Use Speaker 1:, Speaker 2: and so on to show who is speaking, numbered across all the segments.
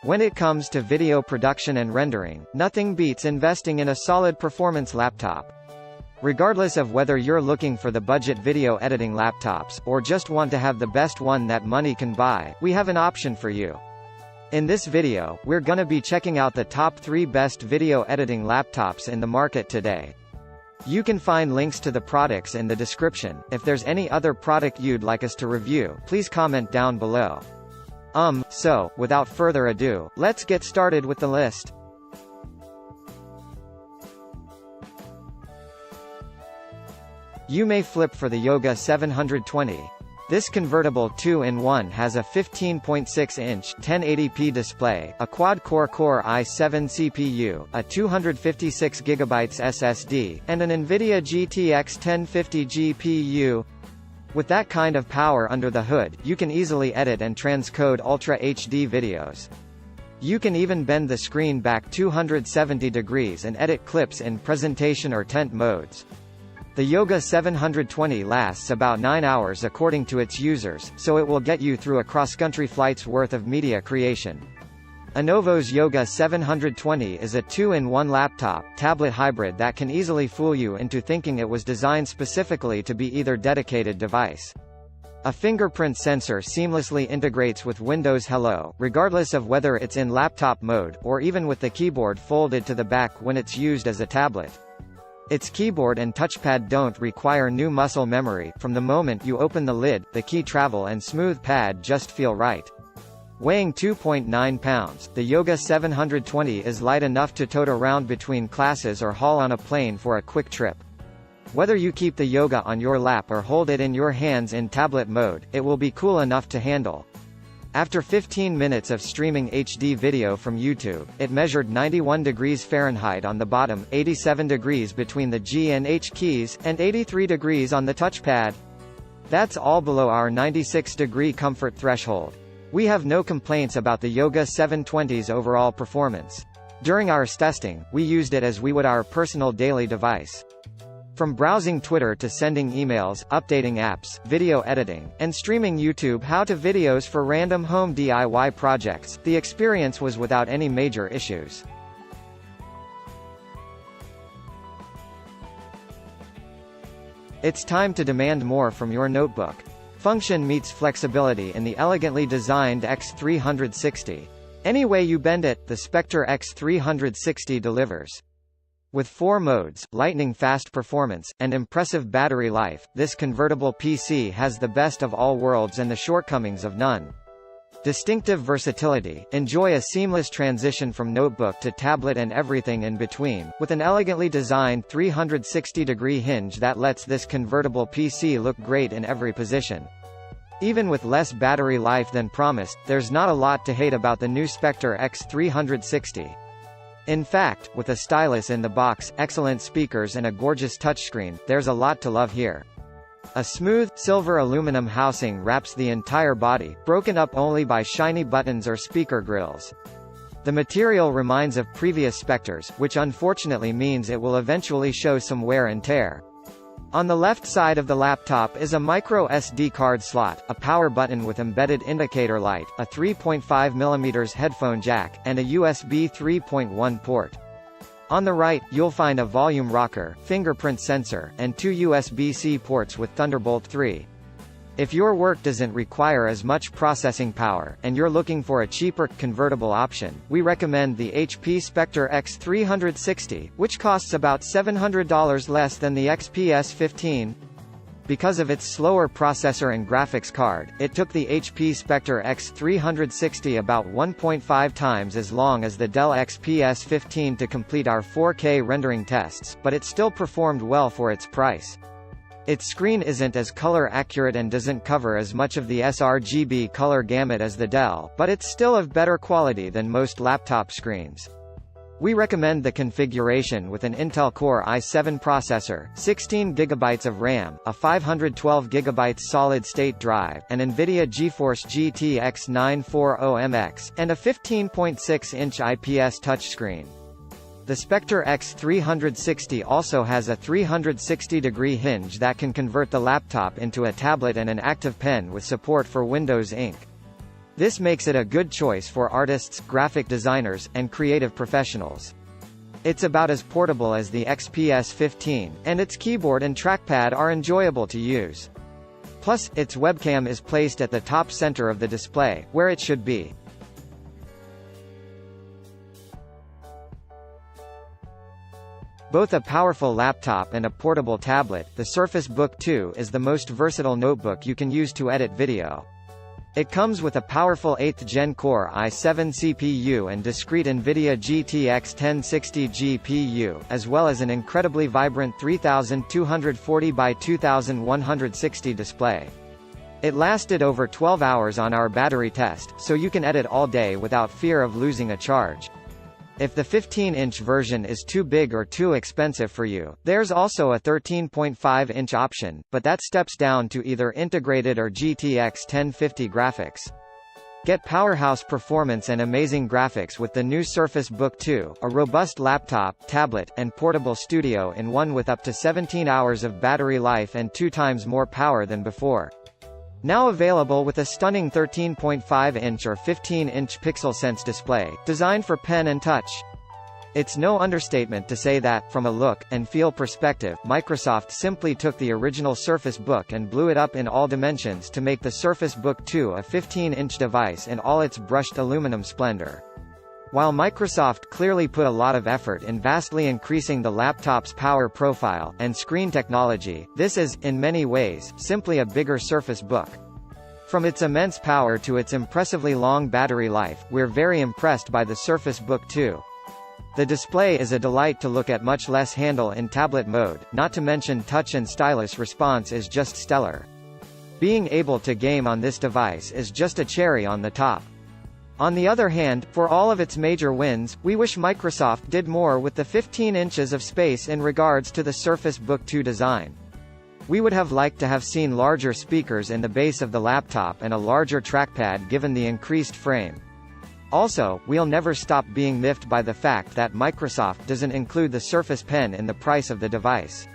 Speaker 1: When it comes to video production and rendering, nothing beats investing in a solid performance laptop. Regardless of whether you're looking for the budget video editing laptops, or just want to have the best one that money can buy, we have an option for you. In this video, we're gonna be checking out the top 3 best video editing laptops in the market today. You can find links to the products in the description. If there's any other product you'd like us to review, please comment down below. So, without further ado, let's get started with the list. You may flip for the Yoga 720. This convertible 2-in-1 has a 15.6-inch 1080p display, a quad-core Core i7 CPU, a 256GB SSD, and an NVIDIA GTX 1050 GPU. With that kind of power under the hood, you can easily edit and transcode Ultra HD videos. You can even bend the screen back 270 degrees and edit clips in presentation or tent modes. The Yoga 720 lasts about 9 hours according to its users, so it will get you through a cross-country flight's worth of media creation. Lenovo's Yoga 720 is a 2-in-1 laptop-tablet hybrid that can easily fool you into thinking it was designed specifically to be either dedicated device. A fingerprint sensor seamlessly integrates with Windows Hello, regardless of whether it's in laptop mode, or even with the keyboard folded to the back when it's used as a tablet. Its keyboard and touchpad don't require new muscle memory. From the moment you open the lid, the key travel and smooth pad just feel right. Weighing 2.9 pounds, the Yoga 720 is light enough to tote around between classes or haul on a plane for a quick trip. Whether you keep the Yoga on your lap or hold it in your hands in tablet mode, it will be cool enough to handle. After 15 minutes of streaming HD video from YouTube, it measured 91 degrees Fahrenheit on the bottom, 87 degrees between the G and H keys, and 83 degrees on the touchpad. That's all below our 96-degree comfort threshold. We have no complaints about the Yoga 720's overall performance. During our testing, we used it as we would our personal daily device. From browsing Twitter to sending emails, updating apps, video editing, and streaming YouTube how-to videos for random home DIY projects, the experience was without any major issues. It's time to demand more from your notebook. Function meets flexibility in the elegantly designed X360. Any way you bend it, the Spectre X360 delivers. With 4 modes, lightning-fast performance, and impressive battery life, this convertible PC has the best of all worlds and the shortcomings of none. Distinctive versatility. Enjoy a seamless transition from notebook to tablet and everything in between, with an elegantly designed 360-degree hinge that lets this convertible PC look great in every position. Even with less battery life than promised, there's not a lot to hate about the new Spectre X360. In fact, with a stylus in the box, excellent speakers and a gorgeous touchscreen, there's a lot to love here. A smooth, silver aluminum housing wraps the entire body, broken up only by shiny buttons or speaker grills. The material reminds of previous Spectres, which unfortunately means it will eventually show some wear and tear. On the left side of the laptop is a micro SD card slot, a power button with embedded indicator light, a 3.5mm headphone jack, and a USB 3.1 port. On the right, you'll find a volume rocker, fingerprint sensor, and 2 USB-C ports with Thunderbolt 3. If your work doesn't require as much processing power, and you're looking for a cheaper, convertible option, we recommend the HP Spectre X360, which costs about $700 less than the XPS 15. Because of its slower processor and graphics card, it took the HP Spectre X360 about 1.5 times as long as the Dell XPS 15 to complete our 4K rendering tests, but it still performed well for its price. Its screen isn't as color accurate and doesn't cover as much of the sRGB color gamut as the Dell, but it's still of better quality than most laptop screens. We recommend the configuration with an Intel Core i7 processor, 16GB of RAM, a 512GB solid-state drive, an NVIDIA GeForce GTX 940MX, and a 15.6-inch IPS touchscreen. The Spectre X360 also has a 360-degree hinge that can convert the laptop into a tablet and an active pen with support for Windows Ink. This makes it a good choice for artists, graphic designers, and creative professionals. It's about as portable as the XPS 15, and its keyboard and trackpad are enjoyable to use. Plus, its webcam is placed at the top center of the display, where it should be. Both a powerful laptop and a portable tablet, the Surface Book 2 is the most versatile notebook you can use to edit video. It comes with a powerful 8th Gen Core i7 CPU and discrete NVIDIA GTX 1060 GPU, as well as an incredibly vibrant 3240 by 2160 display. It lasted over 12 hours on our battery test, so you can edit all day without fear of losing a charge. If the 15-inch version is too big or too expensive for you, there's also a 13.5-inch option, but that steps down to either integrated or GTX 1050 graphics. Get powerhouse performance and amazing graphics with the new Surface Book 2, a robust laptop, tablet, and portable studio in one with up to 17 hours of battery life and 2 times more power than before. Now available with a stunning 13.5-inch or 15-inch PixelSense display, designed for pen and touch. It's no understatement to say that, from a look and feel perspective, Microsoft simply took the original Surface Book and blew it up in all dimensions to make the Surface Book 2 a 15-inch device in all its brushed aluminum splendor. While Microsoft clearly put a lot of effort in vastly increasing the laptop's power profile and screen technology, this is, in many ways, simply a bigger Surface Book. From its immense power to its impressively long battery life, we're very impressed by the Surface Book 2. The display is a delight to look at, much less handle in tablet mode, not to mention touch and stylus response is just stellar. Being able to game on this device is just a cherry on the top. On the other hand, for all of its major wins, we wish Microsoft did more with the 15 inches of space in regards to the Surface Book 2 design. We would have liked to have seen larger speakers in the base of the laptop and a larger trackpad given the increased frame. Also, we'll never stop being miffed by the fact that Microsoft doesn't include the Surface Pen in the price of the device.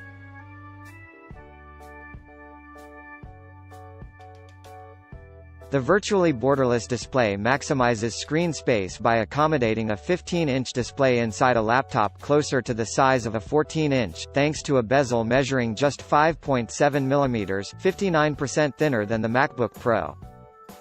Speaker 1: The virtually borderless display maximizes screen space by accommodating a 15-inch display inside a laptop closer to the size of a 14-inch, thanks to a bezel measuring just 5.7 mm, 59% thinner than the MacBook Pro.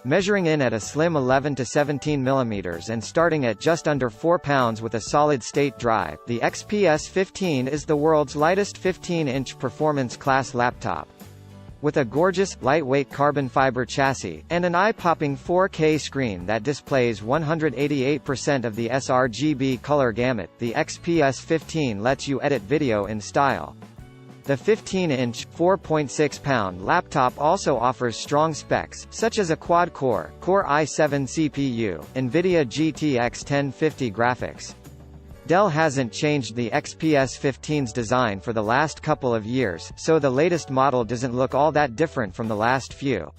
Speaker 1: Measuring in at a slim 11 to 17 mm and starting at just under 4 pounds with a solid-state drive, the XPS 15 is the world's lightest 15-inch performance-class laptop. With a gorgeous, lightweight carbon fiber chassis, and an eye-popping 4K screen that displays 188% of the sRGB color gamut, the XPS 15 lets you edit video in style. The 15-inch, 4.6-pound laptop also offers strong specs, such as a quad-core, Core i7 CPU, NVIDIA GTX 1050 graphics. Dell hasn't changed the XPS 15's design for the last couple of years, so the latest model doesn't look all that different from the last few.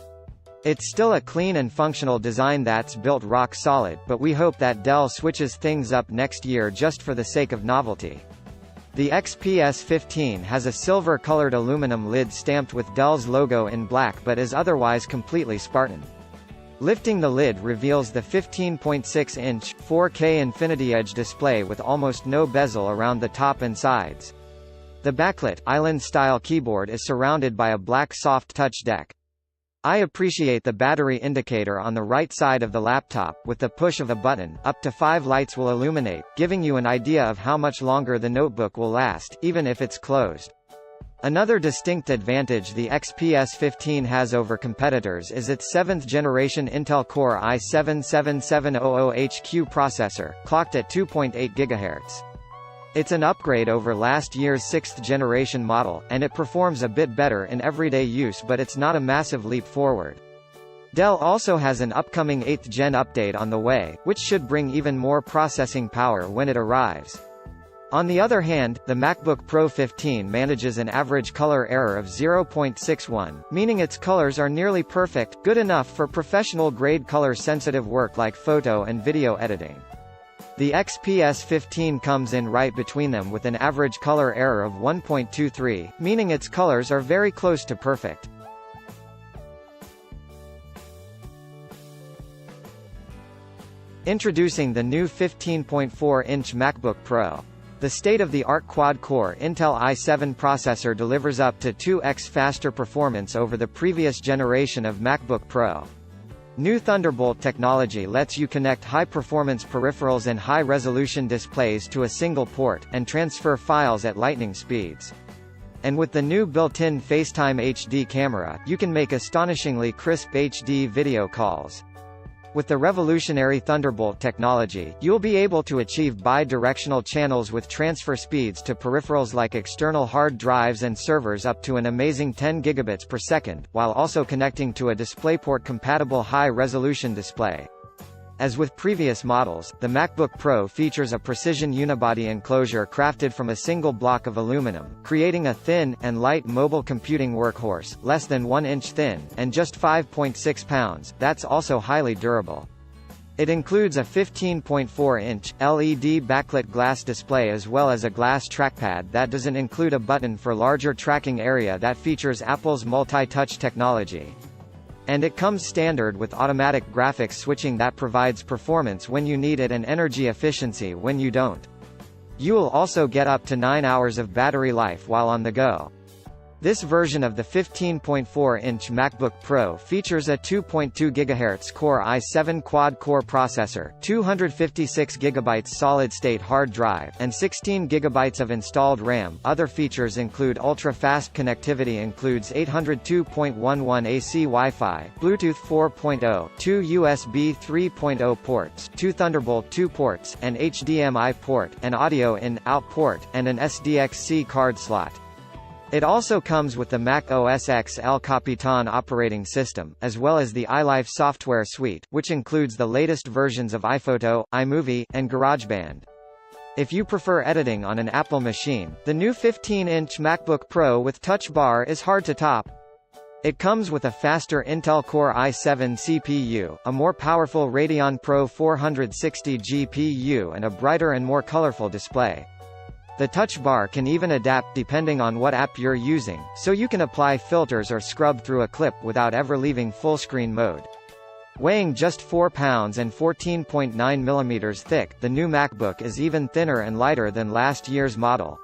Speaker 1: It's still a clean and functional design that's built rock solid, but we hope that Dell switches things up next year just for the sake of novelty. The XPS 15 has a silver-colored aluminum lid stamped with Dell's logo in black but is otherwise completely Spartan. Lifting the lid reveals the 15.6-inch, 4K Infinity Edge display with almost no bezel around the top and sides. The backlit, island-style keyboard is surrounded by a black soft touch deck. I appreciate the battery indicator on the right side of the laptop. With the push of a button, up to 5 lights will illuminate, giving you an idea of how much longer the notebook will last, even if it's closed. Another distinct advantage the XPS 15 has over competitors is its 7th-generation Intel Core i7-7700HQ processor, clocked at 2.8 GHz. It's an upgrade over last year's 6th-generation model, and it performs a bit better in everyday use, but it's not a massive leap forward. Dell also has an upcoming 8th-gen update on the way, which should bring even more processing power when it arrives. On the other hand, the MacBook Pro 15 manages an average color error of 0.61, meaning its colors are nearly perfect, good enough for professional-grade color-sensitive work like photo and video editing. The XPS 15 comes in right between them with an average color error of 1.23, meaning its colors are very close to perfect. Introducing the new 15.4-inch MacBook Pro. The state-of-the-art quad-core Intel i7 processor delivers up to 2x faster performance over the previous generation of MacBook Pro. New Thunderbolt technology lets you connect high-performance peripherals and high-resolution displays to a single port, and transfer files at lightning speeds. And with the new built-in FaceTime HD camera, you can make astonishingly crisp HD video calls. With the revolutionary Thunderbolt technology, you'll be able to achieve bi-directional channels with transfer speeds to peripherals like external hard drives and servers up to an amazing 10 gigabits per second, while also connecting to a DisplayPort-compatible high-resolution display. As with previous models, the MacBook Pro features a precision unibody enclosure crafted from a single block of aluminum, creating a thin, and light mobile computing workhorse, less than 1 inch thin, and just 5.6 pounds, that's also highly durable. It includes a 15.4-inch, LED backlit glass display as well as a glass trackpad that doesn't include a button for larger tracking area that features Apple's multi-touch technology. And it comes standard with automatic graphics switching that provides performance when you need it and energy efficiency when you don't. You'll also get up to 9 hours of battery life while on the go. This version of the 15.4-inch MacBook Pro features a 2.2 GHz Core i7 quad-core processor, 256 GB solid-state hard drive, and 16 GB of installed RAM. Other features include ultra-fast connectivity, includes 802.11 AC Wi-Fi, Bluetooth 4.0, 2 USB 3.0 ports, 2 Thunderbolt 2 ports, an HDMI port, an audio in-out port, and an SDXC card slot. It also comes with the Mac OS X El Capitan operating system, as well as the iLife software suite, which includes the latest versions of iPhoto, iMovie, and GarageBand. If you prefer editing on an Apple machine, the new 15-inch MacBook Pro with Touch Bar is hard to top. It comes with a faster Intel Core i7 CPU, a more powerful Radeon Pro 460 GPU and a brighter and more colorful display. The touch bar can even adapt depending on what app you're using, so you can apply filters or scrub through a clip without ever leaving full-screen mode. Weighing just 4 pounds and 14.9 mm thick, the new MacBook is even thinner and lighter than last year's model.